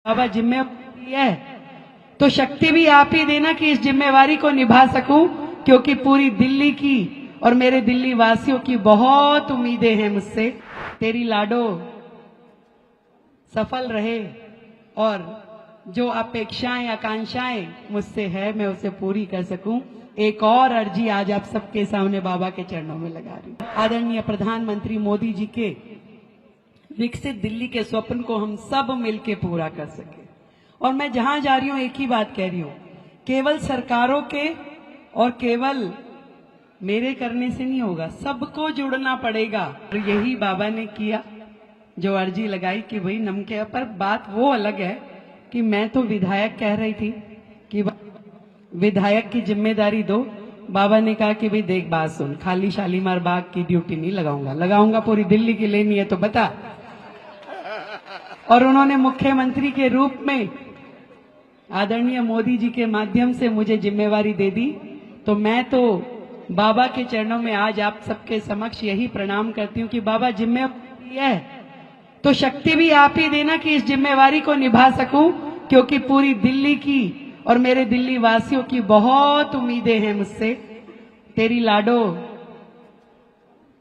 बाबा जिम्मेवारी है तो शक्ति भी आप ही देना कि इस जिम्मेवारी को निभा सकूं, क्योंकि पूरी दिल्ली की और मेरे दिल्ली वासियों की बहुत उम्मीदें हैं मुझसे। तेरी लाडो सफल रहे और जो अपेक्षाएं आकांक्षाएं मुझसे है मैं उसे पूरी कर सकूं। एक और अर्जी आज आप सबके सामने बाबा के चरणों में लगा रही हूं। आदरणीय प्रधानमंत्री मोदी जी के विकसित दिल्ली के स्वप्न को हम सब मिलकर पूरा कर सके। और मैं जहां जा रही हूं एक ही बात कह रही हूं, केवल सरकारों के और केवल मेरे करने से नहीं होगा, सबको जुड़ना पड़ेगा। और यही बाबा ने किया, जो अर्जी लगाई कि भाई नमके पर। बात वो अलग है कि मैं तो विधायक कह रही थी कि विधायक की जिम्मेदारी दो। बाबा ने कहा कि भाई देख बात सुन, खाली शालीमार बाग की ड्यूटी नहीं लगाऊंगा पूरी दिल्ली की लेनी है तो बता। और उन्होंने मुख्यमंत्री के रूप में आदरणीय मोदी जी के माध्यम से मुझे जिम्मेवारी दे दी। तो मैं तो बाबा के चरणों में आज आप सबके समक्ष यही प्रणाम करती हूँ कि बाबा जिम्मेवारी है तो शक्ति भी आप ही देना कि इस जिम्मेवारी को निभा सकूं, क्योंकि पूरी दिल्ली की और मेरे दिल्ली वासियों की बहुत उम्मीदें हैं मुझसे। तेरी लाडो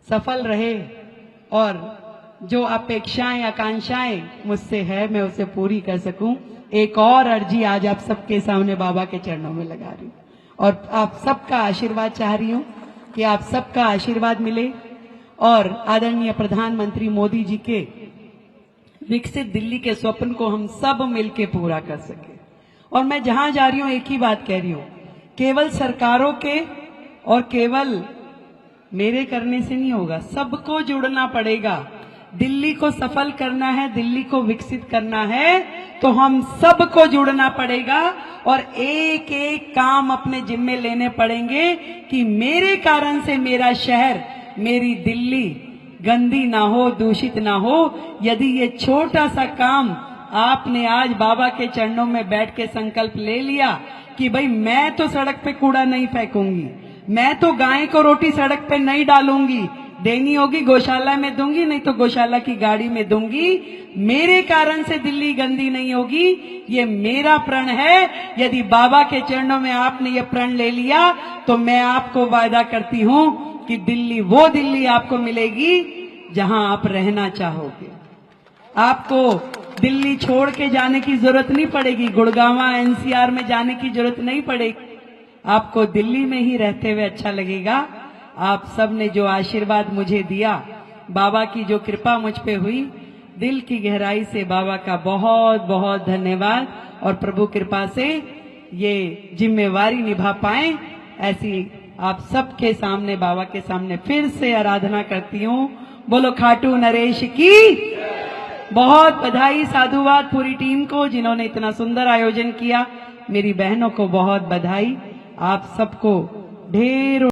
सफल रहे और जो अपेक्षाएं आकांक्षाएं मुझसे है मैं उसे पूरी कर सकूं। एक और अर्जी आज आप सबके सामने बाबा के चरणों में लगा रही हूं और आप सबका आशीर्वाद चाह रही हूं कि आप सबका आशीर्वाद मिले और आदरणीय प्रधानमंत्री मोदी जी के विकसित दिल्ली के स्वप्न को हम सब मिलकर पूरा कर सके। और मैं जहां जा रही हूं एक ही बात कह रही हूं, केवल सरकारों के और केवल मेरे करने से नहीं होगा, सबको जुड़ना पड़ेगा। दिल्ली को सफल करना है, दिल्ली को विकसित करना है तो हम सबको जुड़ना पड़ेगा और एक एक काम अपने जिम्मे लेने पड़ेंगे कि मेरे कारण से मेरा शहर, मेरी दिल्ली गंदी ना हो, दूषित ना हो। यदि ये छोटा सा काम आपने आज बाबा के चरणों में बैठ के संकल्प ले लिया कि भाई मैं तो सड़क पे कूड़ा नहीं फेंकूंगी, मैं तो गाय को रोटी सड़क पे नहीं डालूंगी, देनी होगी गौशाला में दूंगी, नहीं तो गौशाला की गाड़ी में दूंगी, मेरे कारण से दिल्ली गंदी नहीं होगी, ये मेरा प्रण है। यदि बाबा के चरणों में आपने ये प्रण ले लिया तो मैं आपको वादा करती हूं कि दिल्ली वो दिल्ली आपको मिलेगी जहां आप रहना चाहोगे। आपको दिल्ली छोड़ के जाने की जरूरत नहीं पड़ेगी, गुड़गांव एनसीआर में जाने की जरूरत नहीं पड़ेगी, आपको दिल्ली में ही रहते हुए अच्छा लगेगा। आप सब ने जो आशीर्वाद मुझे दिया, बाबा की जो कृपा मुझ पे हुई, दिल की गहराई से बाबा का बहुत बहुत धन्यवाद। और प्रभु कृपा से ये जिम्मेवारी निभा पाए, ऐसी आप सबके सामने बाबा के सामने फिर से आराधना करती हूँ। बोलो खाटू नरेश की। बहुत बधाई, साधुवाद पूरी टीम को जिन्होंने इतना सुंदर आयोजन किया। मेरी बहनों को बहुत बधाई। आप सबको ढेर